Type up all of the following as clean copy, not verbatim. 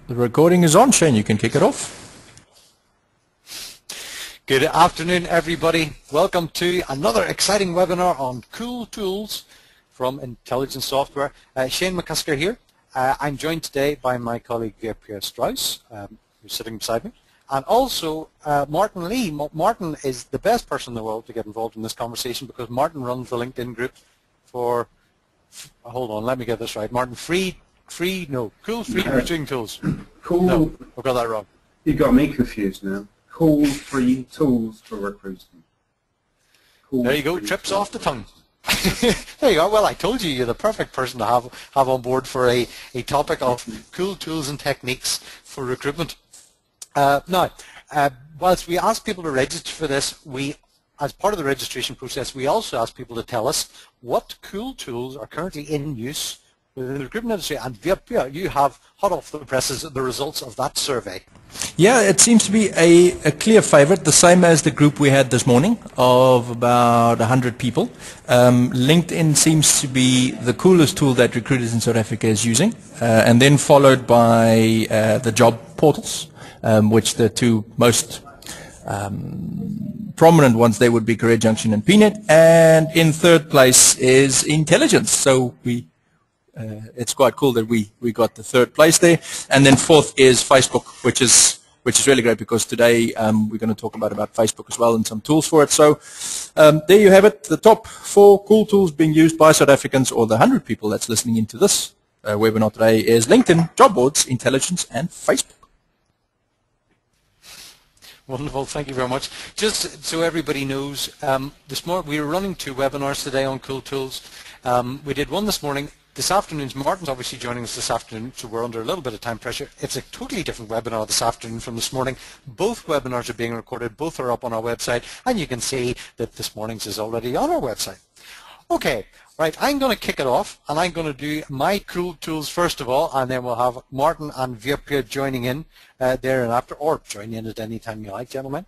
The recording is on, Shane. You can kick it off. Good afternoon, everybody. Welcome to another exciting webinar on cool tools from intelligence software. Shane McCusker here. I'm joined today by my colleague Pierre Strauss, who's sitting beside me, and also Martin Lee. Martin is the best person in the world to get involved in this conversation because Martin runs the LinkedIn group for, hold on, let me get this right, Martin, cool free recruiting tools. Cool. No, I've got that wrong. You got me confused now. Cool free tools for recruiting. Cool there you go, trips off the tongue. There you go. Well, I told you you're the perfect person to have on board for a topic of cool tools and techniques for recruitment. Now, whilst we ask people to register for this, as part of the registration process, we also ask people to tell us what cool tools are currently in use within the recruitment industry. And Pierre, you have hot off the presses the results of that survey. Yeah, it seems to be a clear favorite, the same as the group we had this morning of about 100 people. LinkedIn seems to be the coolest tool that recruiters in South Africa is using, and then followed by the job portals, which the two most prominent ones there would be Career Junction and PNet, and in third place is intelligence. So it's quite cool that we got the third place there, and then fourth is Facebook, which is really great because today we're going to talk about Facebook as well and some tools for it. So there you have it, the top 4 cool tools being used by South Africans, or the 100 people that's listening into this webinar today, is LinkedIn, job boards, intelligence, and Facebook. Wonderful, thank you very much. Just so everybody knows, this morning we were running 2 webinars today on cool tools. We did one this morning. This afternoon's Martin's obviously joining us this afternoon, so we're under a little bit of time pressure. It's a totally different webinar this afternoon from this morning. Both webinars are being recorded, both are up on our website, and you can see that this morning's is already on our website. Okay, right, I'm going to kick it off, and I'm going to do my cool tools first of all, and then we'll have Martin and Virpia joining in there and after, or join in at any time you like, gentlemen.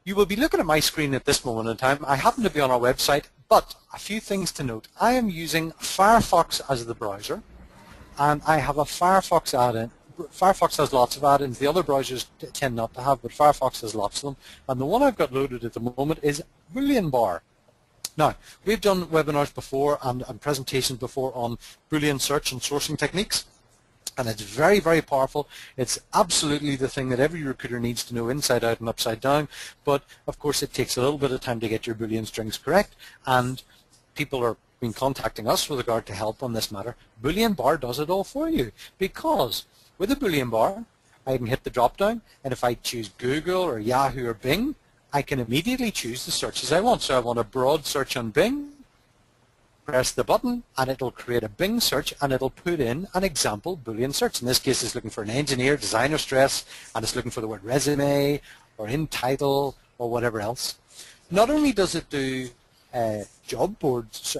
You will be looking at my screen at this moment in time. I happen to be on our website, but a few things to note. I am using Firefox as the browser, and I have a Firefox add-in. Firefox has lots of add-ins. The other browsers tend not to have, but Firefox has lots of them. And the one I've got loaded at the moment is Boolean bar. Now, we've done webinars before and presentations before on Boolean search and sourcing techniques. And it's very, very powerful. It's absolutely the thing that every recruiter needs to know inside out and upside down. But, of course, it takes a little bit of time to get your Boolean strings correct. And people are been contacting us with regard to help on this matter. Boolean bar does it all for you. Because with a Boolean bar, I can hit the drop-down. And if I choose Google or Yahoo or Bing, I can immediately choose the searches I want. So I want a broad search on Bing. Press the button and it'll create a Bing search and it'll put in an example Boolean search. In this case it's looking for an engineer, designer stress, and it's looking for the word resume or in title or whatever else. Not only does it do job boards,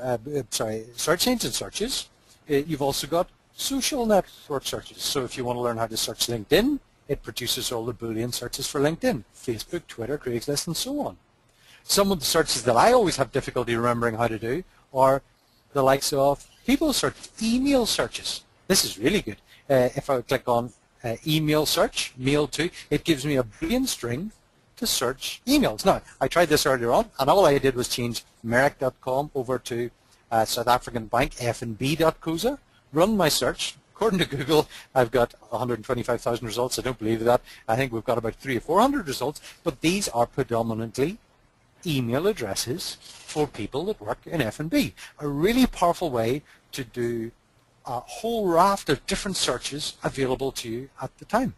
search engine searches, you've also got social network searches. So if you want to learn how to search LinkedIn, it produces all the Boolean searches for LinkedIn, Facebook, Twitter, Craigslist, and so on. Some of the searches that I always have difficulty remembering how to do are the likes of people search, email searches. This is really good. If I click on email search, mail to, it gives me a Boolean string to search emails. Now, I tried this earlier on, and all I did was change merrick.com over to South African Bank, fnb.coza, run my search. According to Google, I've got 125,000 results. I don't believe that. I think we've got about 300 or 400 results, but these are predominantly email addresses for people that work in F&B. A really powerful way to do a whole raft of different searches available to you at the time.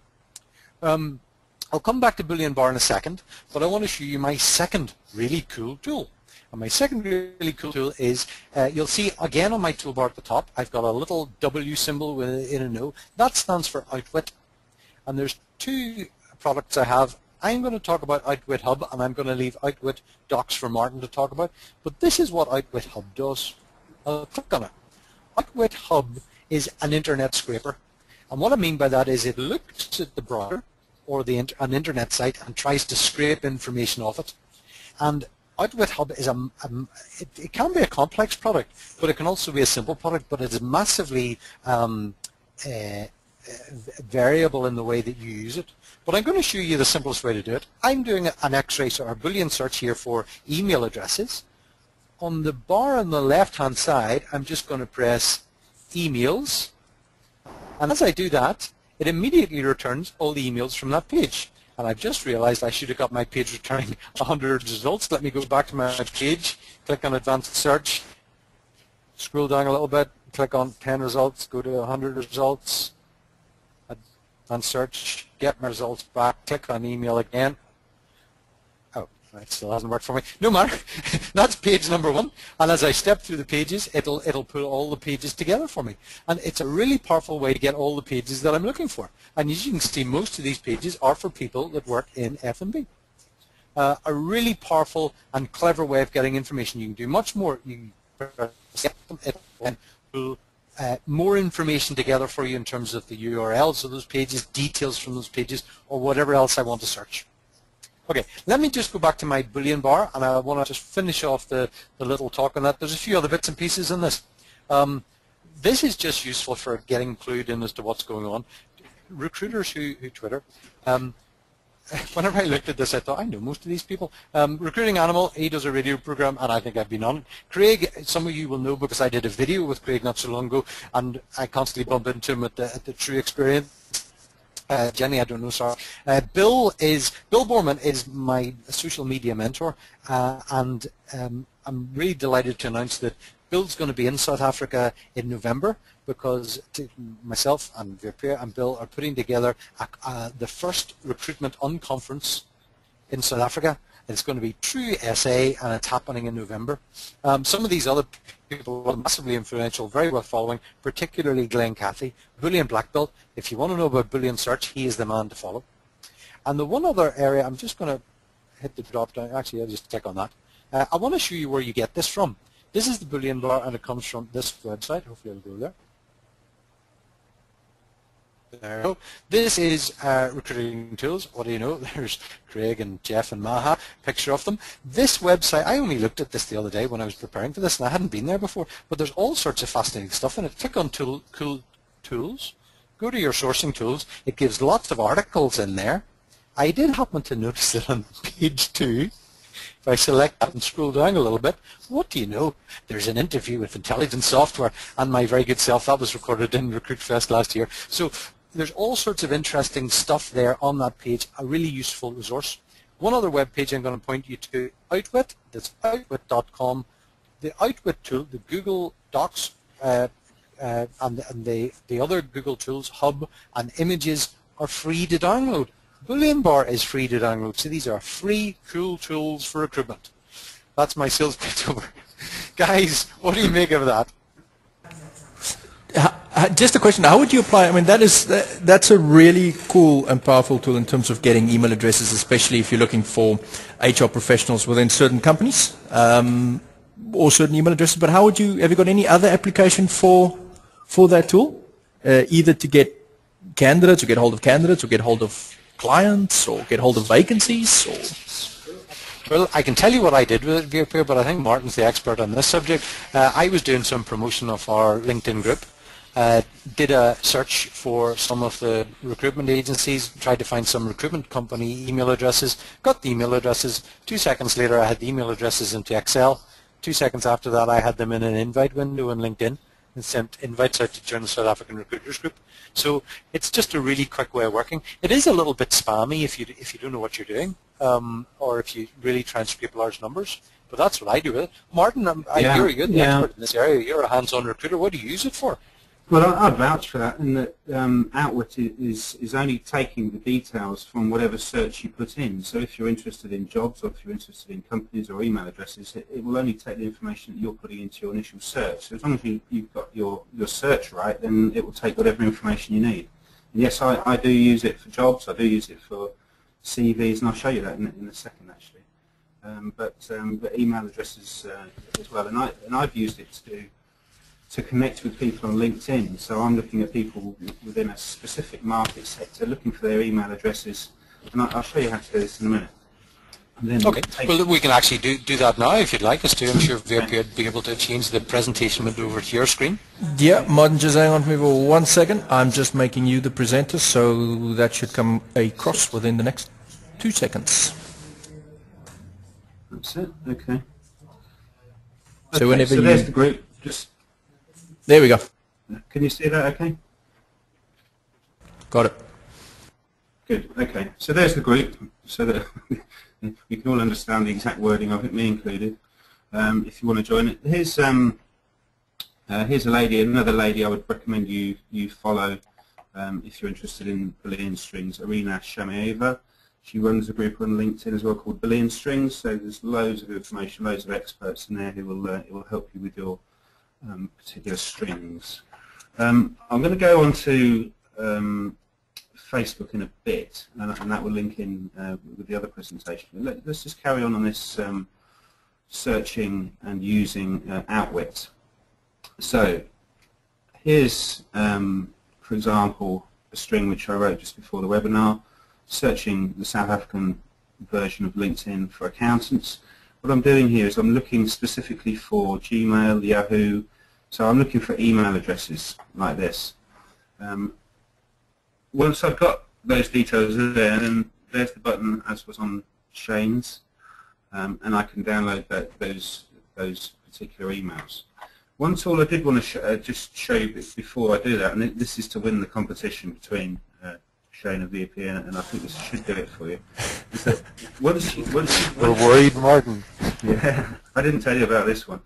I'll come back to Boolean bar in a second, but I want to show you my second really cool tool. And my second really cool tool is, you'll see again on my toolbar at the top, I've got a little W symbol within an O. That stands for Outwit. And there's 2 products I have. I'm going to talk about Outwit Hub, and I'm going to leave Outwit Docs for Martin to talk about. But this is what Outwit Hub does. I'll click on it. Outwit Hub is an internet scraper. And what I mean by that is it looks at the browser or an internet site and tries to scrape information off it. And Outwit Hub is it can be a complex product, but it can also be a simple product, but it's massively variable in the way that you use it. But I'm going to show you the simplest way to do it. I'm doing an X-ray or a Boolean search here for email addresses. On the bar on the left-hand side, I'm just going to press emails. And as I do that, it immediately returns all the emails from that page. And I've just realized I should have got my page returning 100 results. Let me go back to my page, click on Advanced Search, scroll down a little bit, click on 10 results, go to 100 results, Advanced Search, get my results back, click on email again. Oh, that still hasn't worked for me. No matter, that's page number 1. And as I step through the pages, it'll put all the pages together for me. And it's a really powerful way to get all the pages that I'm looking for. And as you can see, most of these pages are for people that work in F&B. A really powerful and clever way of getting information. You can do much more. You can pull more information together for you in terms of the URLs of those pages, details from those pages, or whatever else I want to search. Okay, let me just go back to my Boolean bar, and I want to just finish off the little talk on that. There's a few other bits and pieces in this. This is just useful for getting clued in as to what's going on. Recruiters who Twitter, whenever I looked at this, I thought, I know most of these people. Recruiting Animal, he does a radio program, and I think I've been on it. Craig, some of you will know because I did a video with Craig not so long ago, and I constantly bump into him at the True Experience. Jenny, I don't know, sorry. Bill Borman is my social media mentor, and I'm really delighted to announce that Bill's going to be in South Africa in November because myself and Virpia and Bill are putting together the first recruitment unconference in South Africa. It's going to be True SA, and it's happening in November. Some of these other people are massively influential, very worth following, particularly Glenn Cathy, Boolean Black Belt. If you want to know about Boolean search, he is the man to follow. And the one other area, I'm just going to hit the drop down. Actually, I'll just click on that. I want to show you where you get this from. This is the Boolean bar, and it comes from this website. Hopefully it'll go there. There we go. This is Recruiting Tools. What do you know? There's Craig and Jeff and Maha, picture of them. This website, I only looked at this the other day when I was preparing for this, and I hadn't been there before, but there's all sorts of fascinating stuff in it. Click on Cool Tools, go to your sourcing tools. It gives lots of articles in there. I did happen to notice that on page 2, if I select that and scroll down a little bit, what do you know? There's an interview with Intelligent Software and my very good self. That was recorded in RecruitFest last year. So there's all sorts of interesting stuff there on that page, a really useful resource. One other web page I'm going to point you to, Outwit. That's outwit.com. The Outwit tool, the Google Docs, and the other Google tools, Hub and Images, are free to download. Boolean bar is free to download, so these are free, cool tools for recruitment. That's my sales pitch over. Guys, what do you make of that? Just a question, how would you apply, I mean, that's a really cool and powerful tool in terms of getting email addresses, especially if you're looking for HR professionals within certain companies, or certain email addresses, but have you got any other application for that tool? Either to get candidates, or get hold of candidates, or get hold of clients, or get hold of vacancies, or? Well, I can tell you what I did with it, Virpia, but I think Martin's the expert on this subject. I was doing some promotion of our LinkedIn group, did a search for some of the recruitment agencies, tried to find some recruitment company email addresses, got the email addresses. 2 seconds later, I had the email addresses into Excel. 2 seconds after that, I had them in an invite window in LinkedIn and sent invites out to join the South African Recruiters Group. So it's just a really quick way of working. It is a little bit spammy if you don't know what you're doing, or if you really try and scrape large numbers. But that's what I do with it. Martin, you're a good expert in this area. You're a hands-on recruiter. What do you use it for? Well, I'd vouch for that, in that Outwit is only taking the details from whatever search you put in. So if you're interested in jobs, or if you're interested in companies or email addresses, it will only take the information that you're putting into your initial search. So as long as you've got your search right, then it will take whatever information you need. And yes, I do use it for jobs, I do use it for CVs, and I'll show you that in a second, actually. But email addresses as well, and I've used it to connect with people on LinkedIn. So I'm looking at people within a specific market sector, looking for their email addresses, and I'll show you how to do this in a minute. Then Okay, well we can actually do that now if you'd like us to. I'm sure VP would be able to change the presentation window over to your screen. Yeah, Martin, just hang on to me for 1 second. I'm just making you the presenter, so that should come across within the next 2 seconds. That's it. Okay. So whenever so there's the group. Just there we go. can you see that? Okay. Got it. Good. Okay. So there's the group, so that you can all understand the exact wording of it, me included. If you want to join it, here's a lady, another lady I would recommend you follow if you're interested in Boolean strings. Irina Shamaeva. She runs a group on LinkedIn as well called Boolean Strings. So there's loads of information, loads of experts in there who will help you with your particular strings. I'm going to go on to Facebook in a bit, and that will link in with the other presentation. Let's just carry on this searching and using Outwit. So here's, for example, a string which I wrote just before the webinar, searching the South African version of LinkedIn for accountants. What I'm doing here is I'm looking specifically for Gmail, Yahoo, so I'm looking for email addresses like this. Once I've got those details there, then there's the button as was on Shane's, and I can download those particular emails. Once all I did want to just show you before I do that, and this is to win the competition between Shane and VP, and I think this should do it for you. Is that once We're worried, Martin. Yeah, I didn't tell you about this one.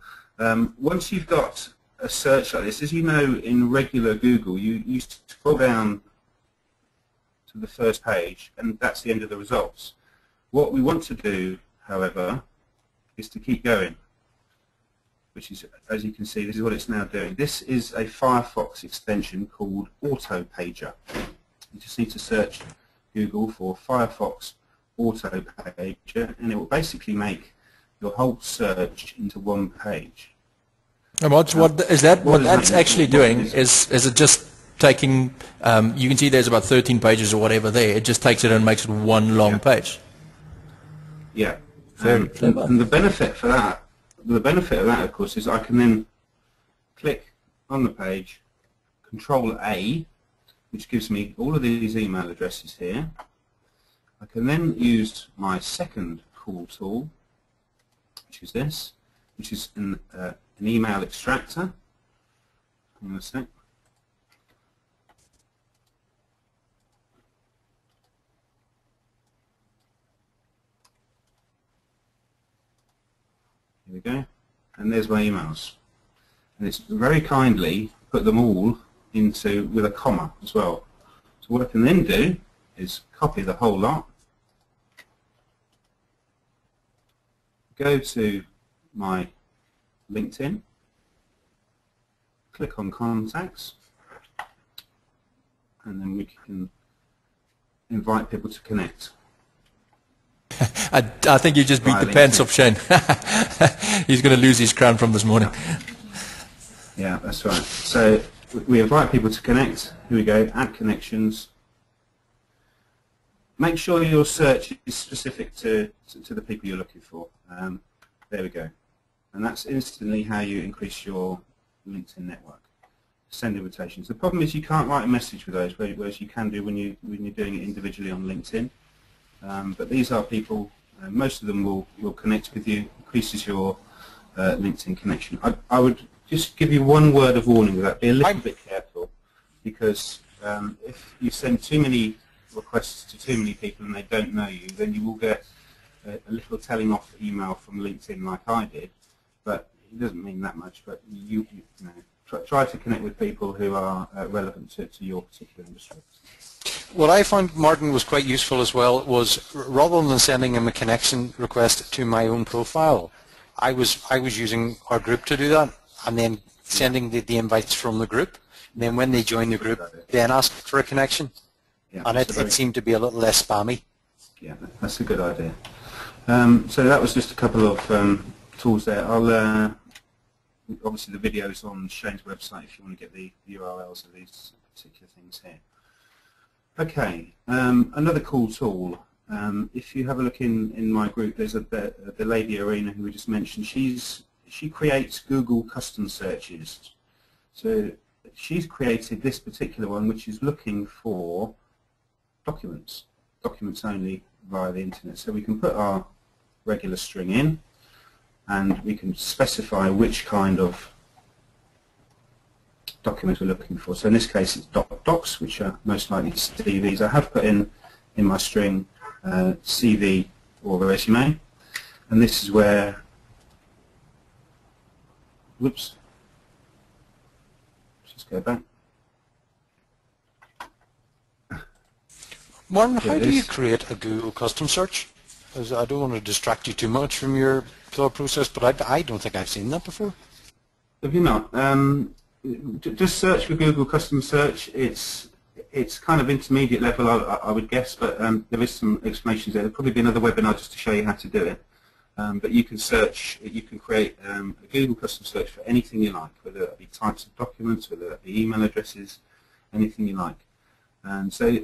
Once you've got a search like this, as you know, in regular Google, you scroll down to the first page, and that's the end of the results. What we want to do, however, is to keep going, which is, as you can see, this is what it's now doing. This is a Firefox extension called Auto Pager. You just need to search Google for Firefox Auto Pager, and it will basically make your whole search into one page. And what that's actually doing is it just taking, you can see there's about 13 pages or whatever there, it just takes it and makes it one long page. Yeah. Very clever. And the benefit of that, of course, is I can then click on the page, Control A, which gives me all of these email addresses here. I can then use my second cool tool, which is this, which is an email extractor. Hang on a sec. Here we go. And there's my emails. And it's very kindly put them all into with a comma as well. So what I can then do is copy the whole lot, go to my LinkedIn, click on contacts, and then we can invite people to connect. I think you just beat the pants off Shane. He's going to lose his crown from this morning. Yeah, that's right. So we invite people to connect. Here we go, add connections. Make sure your search is specific to the people you're looking for. There we go. And that's instantly how you increase your LinkedIn network. Send invitations. The problem is you can't write a message with those, whereas you can do when you're doing it individually on LinkedIn. But these are people, most of them will connect with you, increases your LinkedIn connection. I would just give you one word of warning with that. Be a little bit careful, because if you send too many requests to too many people and they don't know you, then you will get a little telling off email from LinkedIn like I did. But it doesn't mean that much. But you know, try to connect with people who are relevant to your particular industry. What I found, Martin, was quite useful as well was rather than sending him a connection request to my own profile, I was using our group to do that, and then sending the invites from the group. And then when they join the group, then ask for a connection. Yeah, and it seemed to be a little less spammy. Yeah, that's a good idea. So that was just a couple of tools there. I'll obviously the videos on Shane's website if you want to get the URLs of these particular things here. Okay, another cool tool If you have a look in my group, there's the lady Arena who we just mentioned. She creates Google custom searches. So she's created this particular one, which is looking for documents only via the internet. So we can put our regular string in, and we can specify which kind of document we're looking for. So in this case it's docs, which are most likely CVs. I have put in my string CV or resume, and this is where, whoops, just go back. Martin, how do you create a Google custom search? As I don't want to distract you too much from your thought process, but I don't think I've seen that before. Have you not? Just search for Google custom search. It's kind of intermediate level, I would guess, but there is some explanations there. There'll probably be another webinar just to show you how to do it. But you can search, you can create a Google custom search for anything you like, whether that be types of documents, whether that be email addresses, anything you like. And so,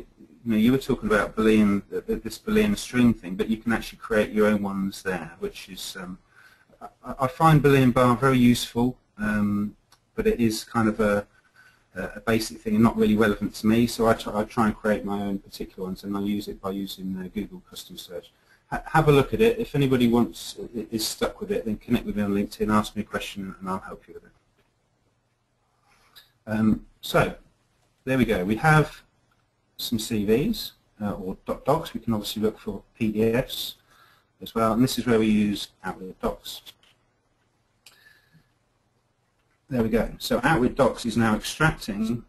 you were talking about Boolean, this Boolean string thing, but you can actually create your own ones there, which is, I find Boolean bar very useful, but it is kind of a basic thing and not really relevant to me, so I try and create my own particular ones, and I use it by using Google Custom Search. Have a look at it. If anybody is stuck with it, then connect with me on LinkedIn, ask me a question, and I'll help you with it. So, there we go. We have some CVs or docs. We can obviously look for PDFs as well, and this is where we use Outlook Docs. There we go. So Outlook Docs is now extracting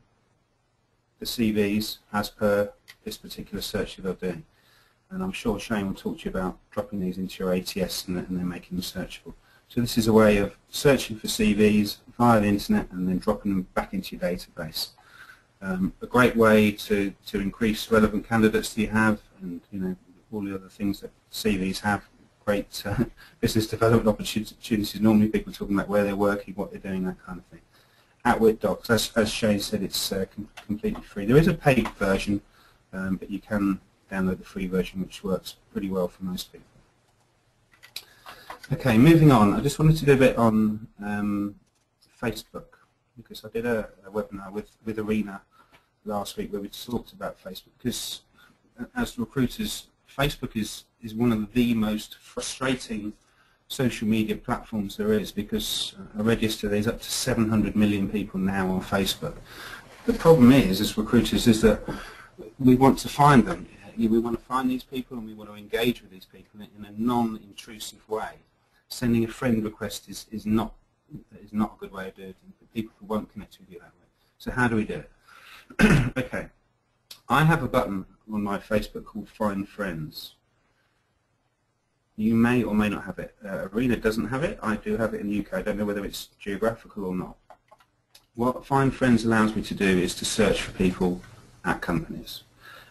the CVs as per this particular search that they're doing. And I'm sure Shane will talk to you about dropping these into your ATS and then making them searchable. So this is a way of searching for CVs via the internet and then dropping them back into your database. A great way to increase relevant candidates that you have, and all the other things that CVs have. Great business development opportunities. Normally people are talking about where they're working, what they're doing, that kind of thing. Outlook Docs, as Shane said, it's completely free. There is a paid version, but you can download the free version, which works pretty well for most people. Okay, moving on. I just wanted to do a bit on Facebook, because I did a webinar with Arena last week where we talked about Facebook, because as recruiters, Facebook is one of the most frustrating social media platforms there is, because I read yesterday there's up to 700 million people now on Facebook. The problem is, as recruiters, is that we want to find them. We want to find these people and we want to engage with these people in a non-intrusive way. Sending a friend request is not a good way of doing it. People won't connect with you that way. So how do we do it? Okay, I have a button on my Facebook called Find Friends. You may or may not have it. Arena doesn't have it. I do have it in the UK. I don't know whether it's geographical or not. What Find Friends allows me to do is to search for people at companies.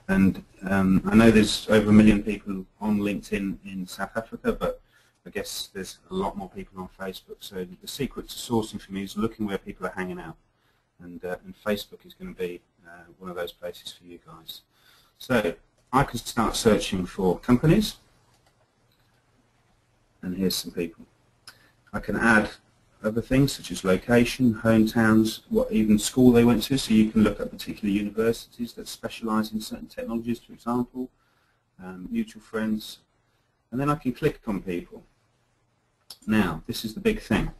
And I know there's over 1 million people on LinkedIn in South Africa, but I guess there's a lot more people on Facebook. So the secret to sourcing for me is looking where people are hanging out. And Facebook is going to be one of those places for you guys. So I can start searching for companies. And here's some people. I can add other things such as location, hometowns, what even school they went to, so you can look at particular universities that specialize in certain technologies, for example, mutual friends, and then I can click on people. Now, this is the big thing.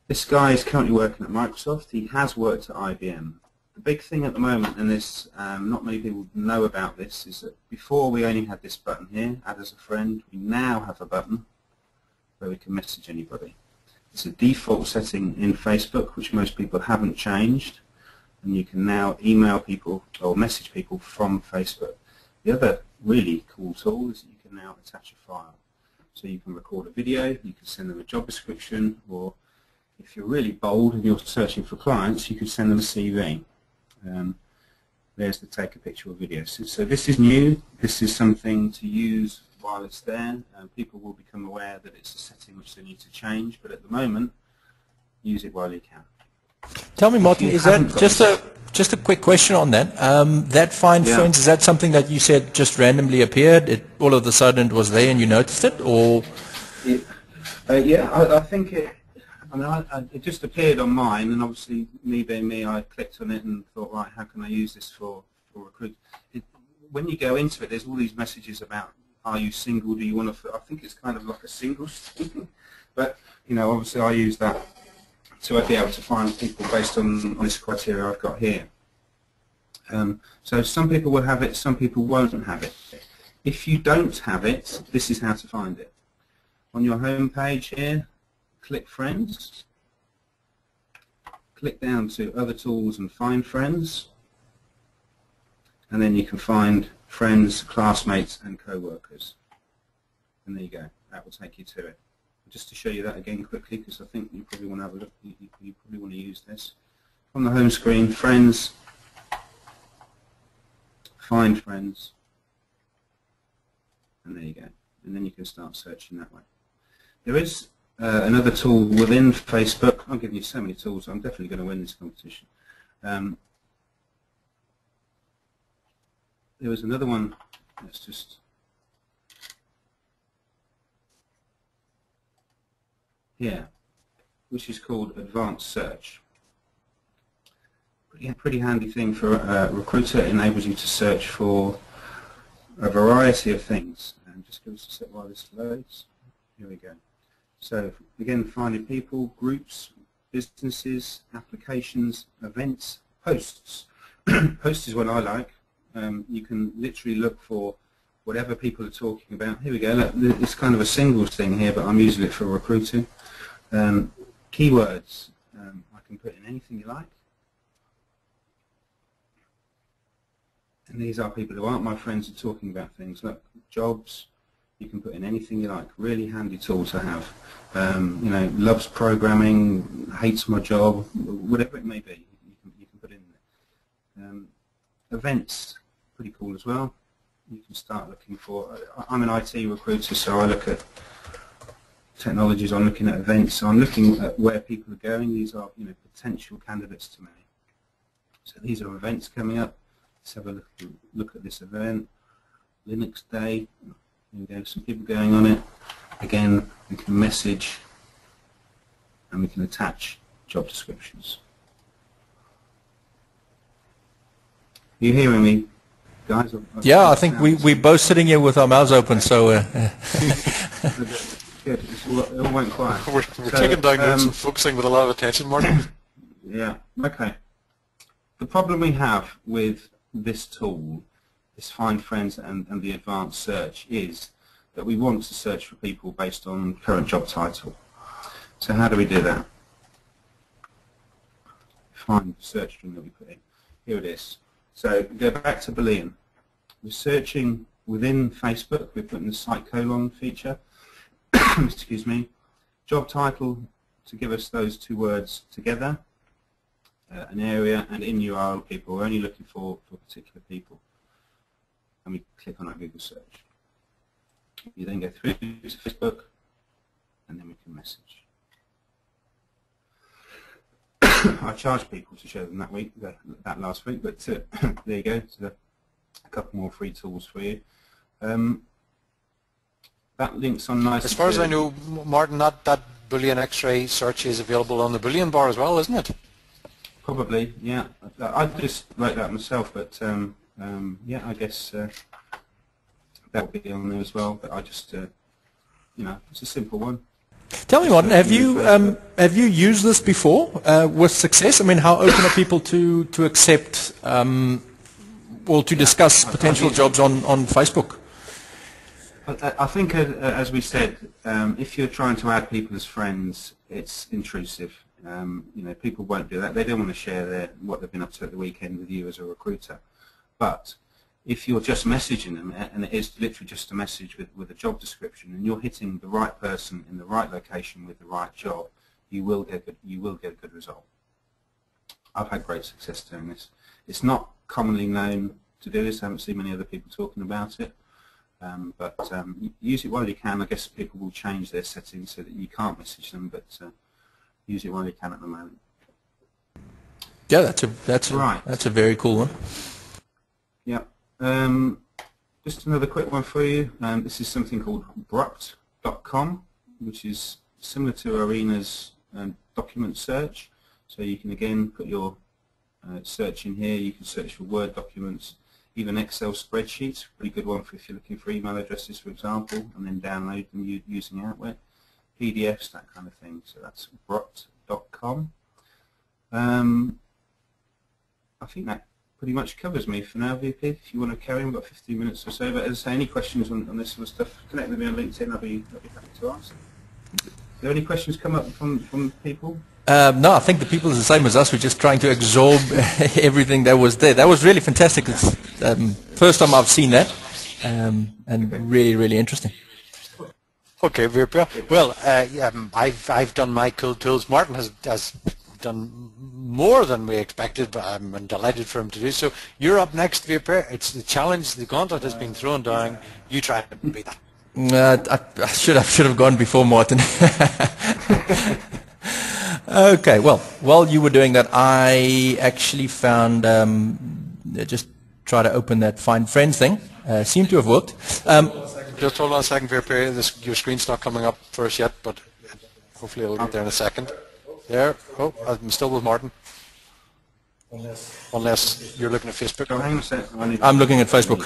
This guy is currently working at Microsoft. He has worked at IBM. The big thing at the moment, and this not many people know about this, is that before we only had this button here, add as a friend. We now have a button where we can message anybody. It's a default setting in Facebook, which most people haven't changed, and you can now email people or message people from Facebook. The other really cool tool is that you can now attach a file. So you can record a video, you can send them a job description, or if you're really bold and you're searching for clients, you can send them a CV. There's the take a picture or video. So this is new. This is something to use while it's there. People will become aware that it's a setting which they need to change, but at the moment, use it while you can. Tell me, Martin, is that Just a quick question on that. That Find Friends, is that something that you said just randomly appeared? All of a sudden it was there and you noticed it, or? Yeah, I think it just appeared on mine, and obviously, me being me, I clicked on it and thought, right, how can I use this for recruit? When you go into it, there's all these messages about, are you single? Do you want to? I think it's kind of like a singles thing, but obviously, I use that to be able to find people based on this criteria I've got here. So some people will have it, some people won't have it. If you don't have it, this is how to find it. On your home page here, click Friends, click down to Other Tools and Find Friends, and then you can find friends, classmates and co-workers. And there you go, that will take you to it. Just to show you that again quickly, because I think you probably want to have a look, you probably want to use this. On the home screen, Friends, Find Friends, and there you go. And then you can start searching that way. There is another tool within Facebook. I'm giving you so many tools, I'm definitely going to win this competition. There was another one, let's just... here, which is called Advanced Search. Pretty handy thing for a recruiter. It enables you to search for a variety of things. And just give us a sec while this loads. Here we go. So again, finding people, groups, businesses, applications, events, posts. Posts is what I like. You can literally look for whatever people are talking about. Here we go. Look, it's kind of a singles thing here, but I'm using it for recruiting. Keywords. I can put in anything you like. And these are people who aren't my friends are talking about things. Look, jobs. You can put in anything you like. Really handy tool to have. Loves programming, hates my job, whatever it may be. You can put in there. Events. Pretty cool as well. You can start looking for, I'm an IT recruiter, so I look at technologies, I'm looking at events, so I'm looking at where people are going. These are potential candidates to me. So these are events coming up. Let's have a look at this event. Linux Day, here we go, some people going on it. Again, we can message and we can attach job descriptions. Are you hearing me? Guys, yeah, I think we're both sitting here with our mouths open, so... Good, it all went quiet. We're taking down notes and focusing with a lot of attention, Martin. Yeah, okay. The problem we have with this tool, this Find Friends and the Advanced Search, is that we want to search for people based on current job title. So how do we do that? Find the search string that we put in. Here it is. So go back to Boolean. We're searching within Facebook. We're putting the site colon feature. Excuse me. Job title to give us those two words together. An area, and in URL people. We're only looking for particular people. And we click on our Google search. You then go through to Facebook, and then we can message. I charged people to show them that last week, but there you go. So a couple more free tools for you. That links on nicely. As far as I know, Martin, that Boolean X-ray search is available on the Boolean bar as well, isn't it? Probably, yeah. I just wrote that myself, but yeah, I guess that will be on there as well. But I just, it's a simple one. Tell me, Martin, have you used this before with success? I mean, how open are people to accept, well, to discuss potential jobs on Facebook? I think, as we said, if you're trying to add people as friends, it's intrusive. People won't do that. They don't want to share what they've been up to at the weekend with you as a recruiter. But if you're just messaging them, and it is literally just a message with a job description, and you're hitting the right person in the right location with the right job, you will get a good result. I've had great success doing this. It's not commonly known to do this. I haven't seen many other people talking about it. But use it while you can. I guess people will change their settings so that you can't message them, but use it while you can at the moment. Yeah, Right. that's a very cool one. Yeah. Just another quick one for you. This is something called abrupt.com, which is similar to Arena's document search. So you can again put your search in here. You can search for Word documents, even Excel spreadsheets. Pretty good one for if you're looking for email addresses, for example, and then download them using Outlet. PDFs, that kind of thing. So that's abrupt.com. I think that pretty much covers me for now, VP. If you want to carry on, we've got 15 minutes or so. But as I say, any questions on this sort of stuff, connect with me on LinkedIn. I'll be happy to answer. Are there any questions come up from people? No, I think the people are the same as us. We're just trying to absorb everything that was there. That was really fantastic. It's first time I've seen that, and really, really interesting. Okay, Virpa. Well, I've done my cool tools. Martin has done more than we expected, but I'm delighted for him to do so. You're up next, Virpa. It's the challenge. The gauntlet has been thrown down. You try to beat that. I should have gone before Martin. Okay, well, while you were doing that, I actually found, just try to open that Find Friends thing. Seemed to have worked. Just hold on a second, Virpa. Your screen's not coming up for us yet, but hopefully it'll get there in a second. There. Oh, I'm still with Martin. Unless you're looking at Facebook. Oh, hang on a second. I'm looking at Facebook.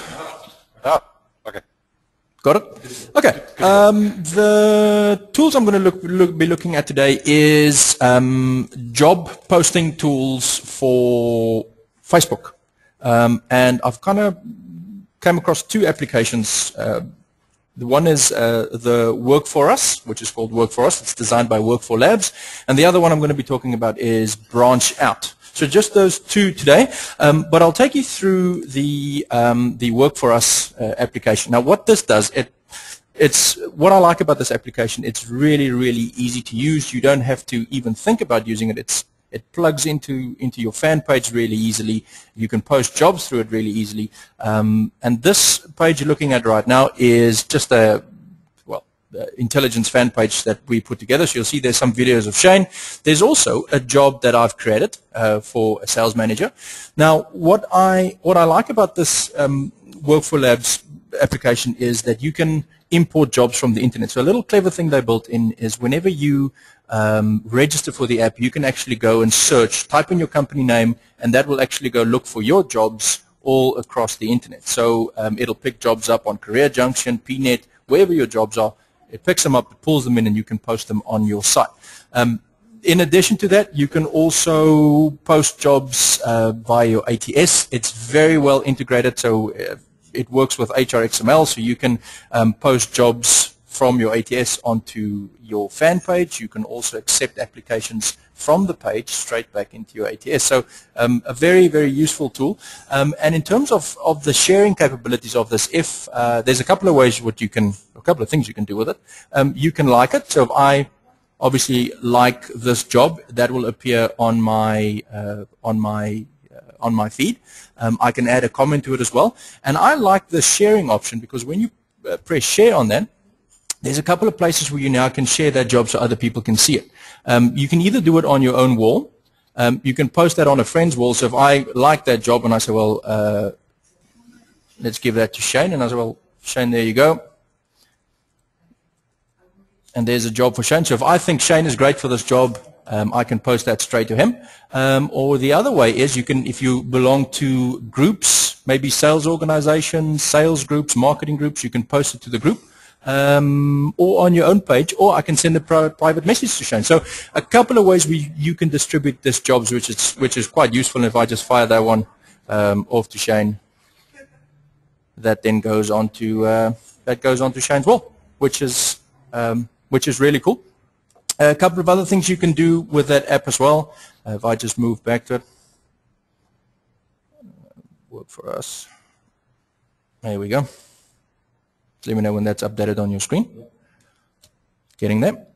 Ah, okay. Got it? Okay. The tools I'm going to be looking at today is job posting tools for Facebook. And I've kind of came across two applications. The one is the Work For Us, which is called Work For Us. It's designed by Work For Labs. And the other one I'm going to be talking about is Branch Out. So just those two today, but I'll take you through the Work For Us application. Now, what this does, it's what I like about this application. It's really, really easy to use. You don't have to even think about using it. It plugs into your fan page really easily. You can post jobs through it really easily. And this page you're looking at right now is just a intelligence fan page that we put together. So you'll see there's some videos of Shane. There's also a job that I've created for a sales manager. Now, what I like about this Work for Labs application is that you can import jobs from the internet. So a little clever thing they built in is whenever you register for the app, you can actually go and search, type in your company name, and that will actually go look for your jobs all across the internet. So it'll pick jobs up on Career Junction, PNet, wherever your jobs are. It picks them up, it pulls them in, and you can post them on your site. In addition to that, you can also post jobs via your ATS. It's very well integrated, so it works with HRXML, so you can post jobs from your ATS onto your fan page. You can also accept applications from the page straight back into your ATS. So a very, very useful tool. And in terms of the sharing capabilities of this, if there's a couple of ways a couple of things you can do with it. You can like it. So if I obviously like this job, that will appear on my feed. I can add a comment to it as well. And I like the sharing option because when you press share on that, there's a couple of places where you now can share that job so other people can see it. You can either do it on your own wall. You can post that on a friend's wall. So if I like that job and I say, well, let's give that to Shane. And I say, well, Shane, there you go. And there's a job for Shane. So if I think Shane is great for this job, I can post that straight to him. Or the other way is you can, if you belong to groups, maybe sales organizations, sales groups, marketing groups, you can post it to the group. Or on your own page, or I can send a private message to Shane. So a couple of ways you can distribute this jobs, which is quite useful. And if I just fire that one off to Shane, that then goes on to Shane's wall, which is really cool. A couple of other things you can do with that app as well. If I just move back to it, Work For Us. There we go. Let me know when that's updated on your screen. Getting there.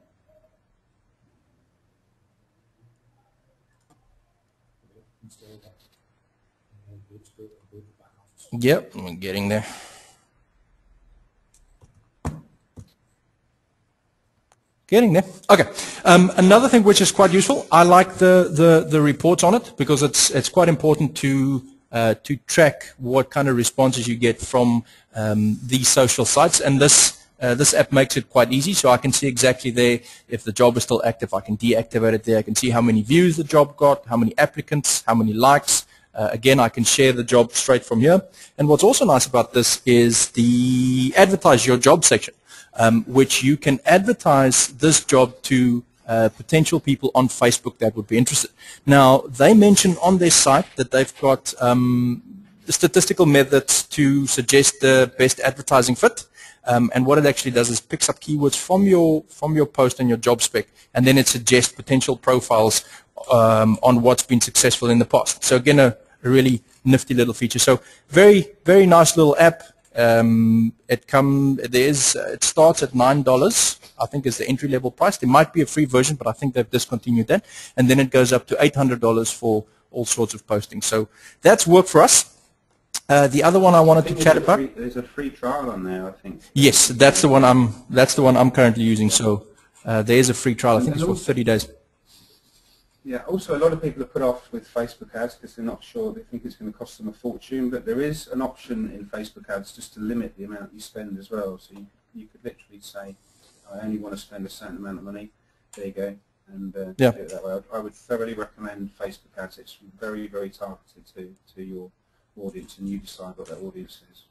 Yep, I'm getting there. Getting there. Okay. Another thing which is quite useful, I like the reports on it because it's quite important to track what kind of responses you get from these social sites, and this app makes it quite easy, so I can see exactly there if the job is still active. I can deactivate it there. I can see how many views the job got, how many applicants, how many likes. Again, I can share the job straight from here. And what's also nice about this is the advertise your job section, which you can advertise this job to potential people on Facebook that would be interested. Now, they mention on their site that they've got statistical methods to suggest the best advertising fit. And what it actually does is picks up keywords from your post and your job spec, and then it suggests potential profiles on what's been successful in the past. So again, a really nifty little feature. So very, very nice little app. It starts at $9, I think is the entry level price. There might be a free version, but I think they've discontinued that. And then it goes up to $800 for all sorts of postings. So that's work for us. The other one I wanted to chat about. There's a free trial on there, I think. Yes, that's the one I'm currently using. So there's a free trial. I think it's for 30 days. Yeah. Also, a lot of people are put off with Facebook ads because they're not sure. They think it's going to cost them a fortune. But there is an option in Facebook ads just to limit the amount you spend as well. So you could literally say, I only want to spend a certain amount of money. There you go. And do it that way. I would thoroughly recommend Facebook ads. It's very, very targeted to your audience, and you decide what that audience is.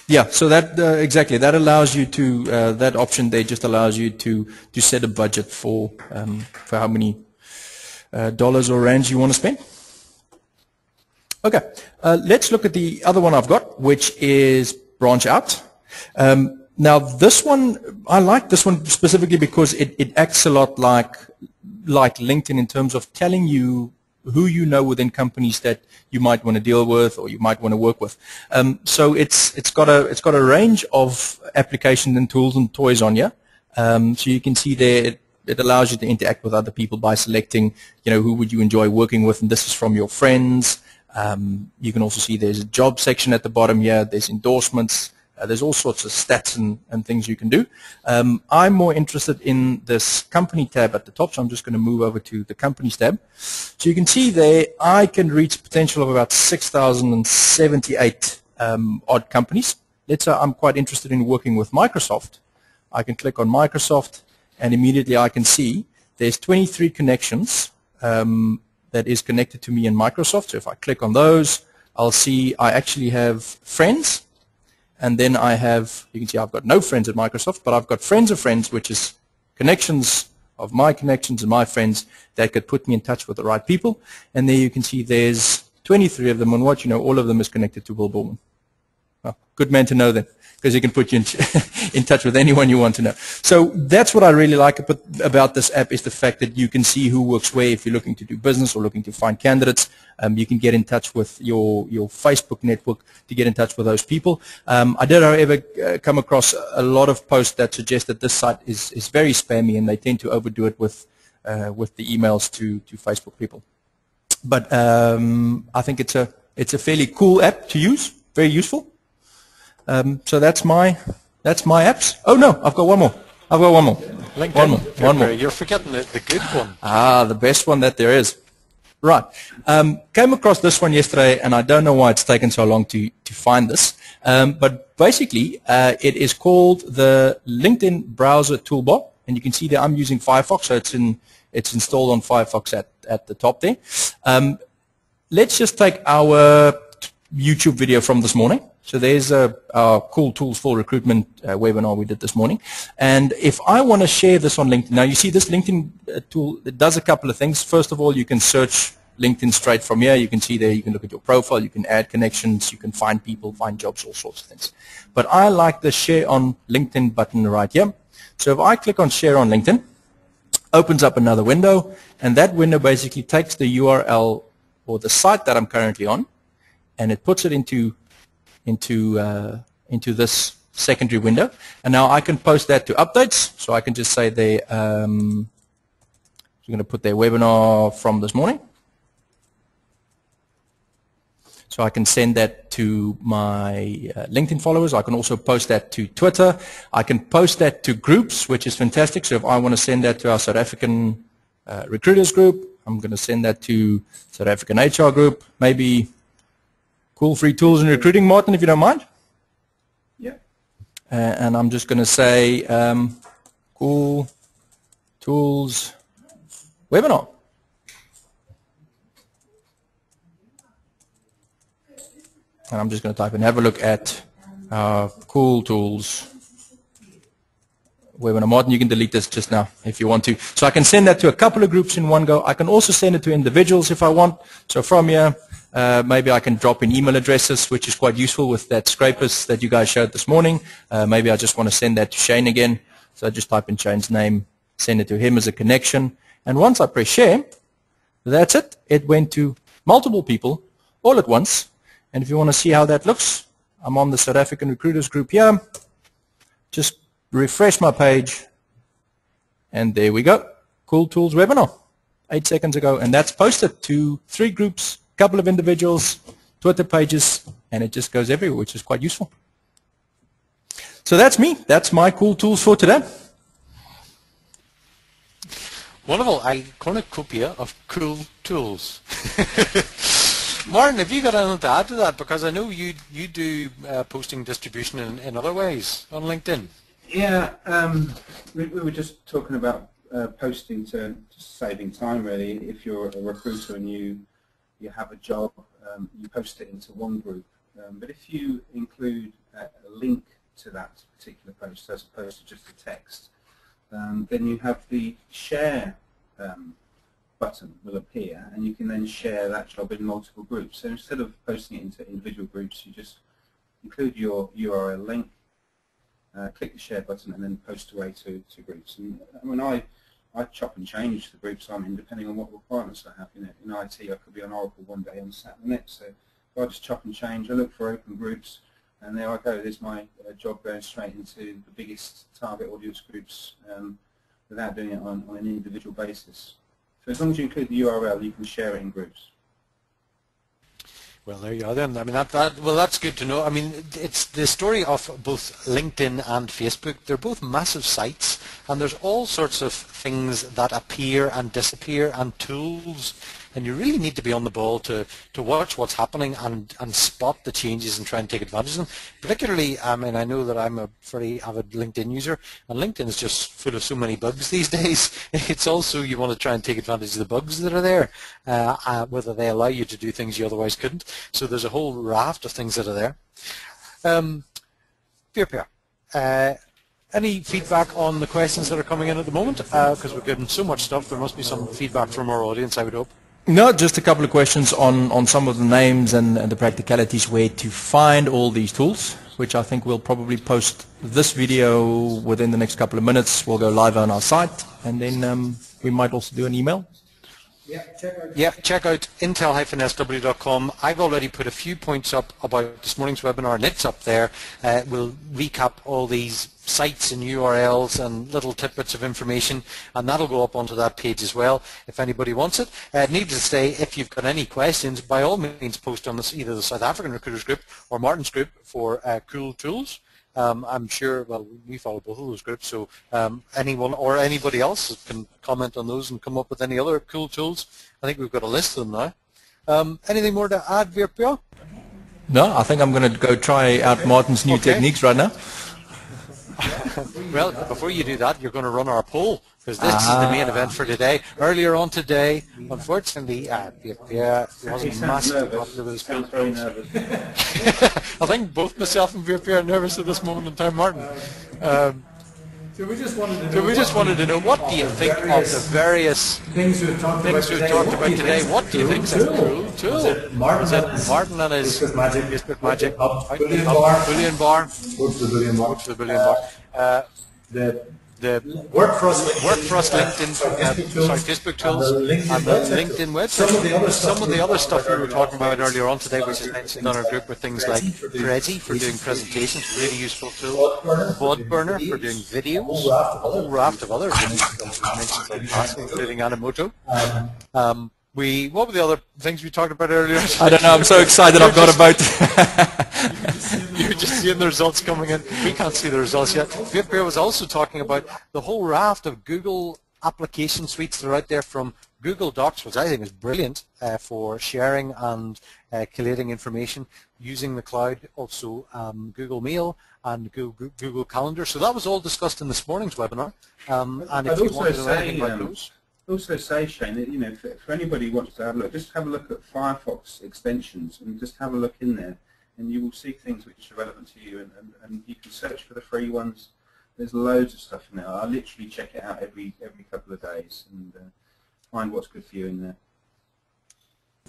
Yeah, so that exactly, that allows you to that option there just allows you to set a budget for how many dollars or rands you want to spend. Okay, let's look at the other one I've got, which is branch out. Now this one, I like this one specifically because it acts a lot like LinkedIn in terms of telling you who you know within companies that you might want to deal with or you might want to work with. So it's got a range of applications and tools and toys on here. So you can see there it allows you to interact with other people by selecting, who would you enjoy working with, and this is from your friends. You can also see there's a job section at the bottom here. There's endorsements. There's all sorts of stats and things you can do. I'm more interested in this company tab at the top, so I'm just going to move over to the companies tab. So you can see there I can reach a potential of about 6,078 odd companies. Let's say I'm quite interested in working with Microsoft. I can click on Microsoft, and immediately I can see there's 23 connections that is connected to me in Microsoft. So if I click on those, I'll see I actually have friends. And then I have, you can see I've got no friends at Microsoft, but I've got friends of friends, which is connections of my connections and my friends that could put me in touch with the right people. And there you can see there's 23 of them, and what all of them is connected to Will Bowman. Well, good man to know that, because he can put you in touch with anyone you want to know. So that's what I really like about this app, is the fact that you can see who works where. If you're looking to do business or looking to find candidates, you can get in touch with your Facebook network to get in touch with those people. I did, however, come across a lot of posts that suggest that this site is very spammy, and they tend to overdo it with the emails to Facebook people. But I think it's a fairly cool app to use, very useful. So that's my apps. Oh no, I've got one more. LinkedIn. One more. You're forgetting the good one. The best one that there is. Right. Came across this one yesterday, and I don't know why it's taken so long to find this. But basically, it is called the LinkedIn Browser Toolbar, and you can see that I'm using Firefox, so it's installed on Firefox at the top there. Let's just take our YouTube video from this morning. So there's our cool tools for recruitment webinar we did this morning. And if I want to share this on LinkedIn, now you see this LinkedIn tool, it does a couple of things. First of all, you can search LinkedIn straight from here. You can see there, you can look at your profile, you can add connections, you can find people, find jobs, all sorts of things. But I like the share on LinkedIn button right here. So if I click on share on LinkedIn, opens up another window, and that window basically takes the URL or the site that I'm currently on, and it puts it into this secondary window, and now I can post that to updates. So I can just say they I'm going to put their webinar from this morning. So I can send that to my LinkedIn followers. I can also post that to Twitter. I can post that to groups, which is fantastic. So if I want to send that to our South African recruiters group, I'm going to send that to South African HR group. Maybe cool free tools in recruiting, Martin, if you don't mind. Yeah. And I'm just going to say cool tools webinar. And I'm just going to type in, have a look at cool tools webinar. Martin, you can delete this just now if you want to. So I can send that to a couple of groups in one go. I can also send it to individuals if I want. So from here, maybe I can drop in email addresses, which is quite useful with that scrapers that you guys showed this morning. Maybe I just want to send that to Shane again. So I just type in Shane's name, send it to him as a connection. And once I press share, that's it. It went to multiple people all at once. And if you want to see how that looks, I'm on the South African Recruiters group here. Just refresh my page, and there we go. Cool Tools webinar, 8 seconds ago, and that's posted to 3 groups, a couple of individuals, Twitter pages, and it just goes everywhere, which is quite useful. So that's me. That's my Cool Tools for today. Wonderful. A cornucopia of cool tools. Martin, have you got anything to add to that? Because I know you do posting distribution in other ways on LinkedIn. Yeah, we were just talking about posting to just saving time, really. If you're a recruiter and you have a job, you post it into one group. But if you include a link to that particular post as opposed to just the text, then you have the share button will appear, and you can then share that job in multiple groups. So instead of posting it into individual groups, you just include your URL link, click the share button, and then post away to groups. And I mean, I chop and change the groups I'm in depending on what requirements I have. In IT, I could be on Oracle one day and SAP the next. So I just chop and change. I look for open groups, and there I go. There's my job going straight into the biggest target audience groups without doing it on an individual basis. So as long as you include the URL, you can share it in groups. Well, there you are then. I mean, well, that's good to know. I mean, it's the story of both LinkedIn and Facebook. They're both massive sites, and there's all sorts of things that appear and disappear and tools, and you really need to be on the ball to watch what's happening and spot the changes and try and take advantage of them. Particularly, I mean, I know that I'm a very avid LinkedIn user, and LinkedIn is just full of so many bugs these days. It's also, you want to try and take advantage of the bugs that are there, whether they allow you to do things you otherwise couldn't. So there's a whole raft of things that are there. Pierre, any feedback on the questions that are coming in at the moment? Because we're getting so much stuff, there must be some feedback from our audience, I would hope. No, just a couple of questions on some of the names and the practicalities where to find all these tools, which I think we'll probably post this video within the next couple of minutes. We'll go live on our site, and then we might also do an email. Yeah, check out intel-sw.com. I've already put a few points up about this morning's webinar, and it's up there. We'll recap all these sites and URLs and little tidbits of information, and that'll go up onto that page as well if anybody wants it. Needless to say, if you've got any questions, by all means post on this, either the South African Recruiters group or Martin's group for Cool Tools. I'm sure, well, we follow both of those groups, so anyone or anybody else can comment on those and come up with any other cool tools. I think we've got a list of them now. Anything more to add, Virpio? No, I think I'm going to go try out Martin's new techniques right now. Well, before you do that, you're going to run our poll, because this is the main event for today. Earlier on today, unfortunately, Pierre wasn't massively popular with his poll. Very nervous. I think both myself and Pierre are nervous at this moment in time, Martin. So we just wanted to know, what do you think of the various things we've talked about today? What do you think is a cool tool? Was it Martin and his Facebook Magic, Boolean bar, go to the Boolean bar. The Work for Us LinkedIn, Facebook tools, and the LinkedIn website. Some of the other stuff we were talking about earlier on today, which is mentioned on our group, were things like Prezi for doing presentations, really useful tool, Vodburner for doing videos, a whole raft of other things mentioned in the past, including Animoto. What were the other things we talked about earlier? I don't know. I'm so excited. I've got a vote. You're just seeing the results coming in. We can't see the results yet. Pierre was also talking about the whole raft of Google application suites that are out there, from Google Docs, which I think is brilliant for sharing and collating information using the cloud, also Google Mail and Google Calendar. So that was all discussed in this morning's webinar. And if you want to know anything about those. Also say, Shane, that, you know, for anybody who wants to have a look, just have a look at Firefox extensions and just have a look in there, and you will see things which are relevant to you, and you can search for the free ones. There's loads of stuff in there. I literally check it out every couple of days and find what's good for you in there.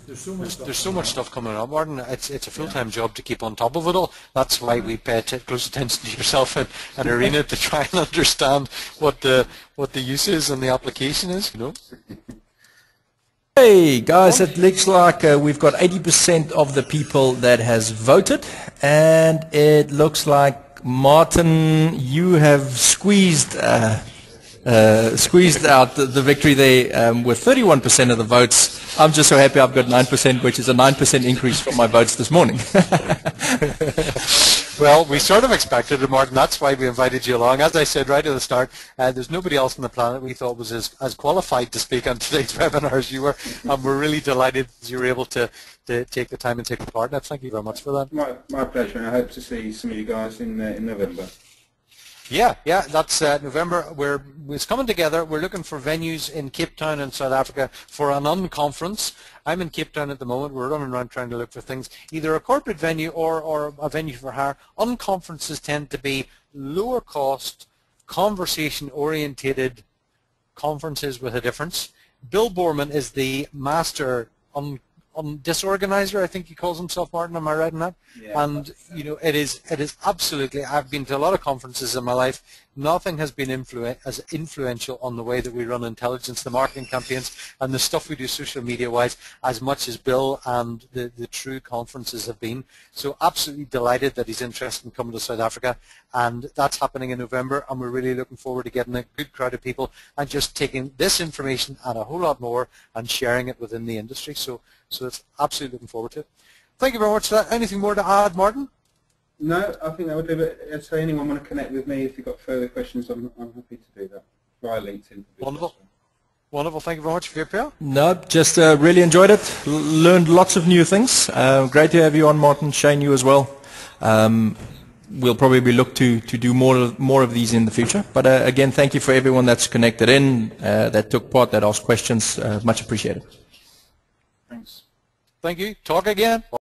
There's so much stuff coming up, Martin. It's a full-time job to keep on top of it all. That's why we pay close attention to yourself and Arena to try and understand what the use is and the application is. You know. Hey guys, it looks like we've got 80% of the people that has voted, and it looks like, Martin, you have squeezed out the victory there with 31% of the votes. I'm just so happy I've got 9%, which is a 9% increase from my votes this morning. Well, we sort of expected it, Martin. That's why we invited you along. As I said right at the start, there's nobody else on the planet we thought was as qualified to speak on today's webinar as you were, and we're really delighted you were able to take the time and take part in it. Thank you very much for that. My pleasure, and I hope to see some of you guys in November. Yeah, that's November. It's coming together. We're looking for venues in Cape Town in South Africa for an unconference. I'm in Cape Town at the moment. We're running around trying to look for things, either a corporate venue or a venue for hire. Unconferences tend to be lower cost, conversation orientated conferences with a difference. Bill Borman is the master disorganizer, I think he calls himself, Martin. Am I right in that? Yeah, and you know, it is absolutely. I've been to a lot of conferences in my life. Nothing has been as influential on the way that we run intelligence, the marketing campaigns, and the stuff we do social media-wise, as much as Bill and the true conferences have been. So absolutely delighted that he's interested in coming to South Africa, and that's happening in November, and we're really looking forward to getting a good crowd of people and just taking this information and a whole lot more and sharing it within the industry. So it's absolutely looking forward to it. Thank you very much for that. Anything more to add, Martin? No, I think that would do it. I'd say anyone want to connect with me if you've got further questions, I'm happy to do that via LinkedIn. Wonderful. Wonderful. Thank you very much for your appeal. No, just really enjoyed it. Learned lots of new things. Great to have you on, Martin. Shane, you as well. We'll probably look to do more of these in the future. But again, thank you for everyone that's connected in, that took part, that asked questions. Much appreciated. Thanks. Thank you. Talk again.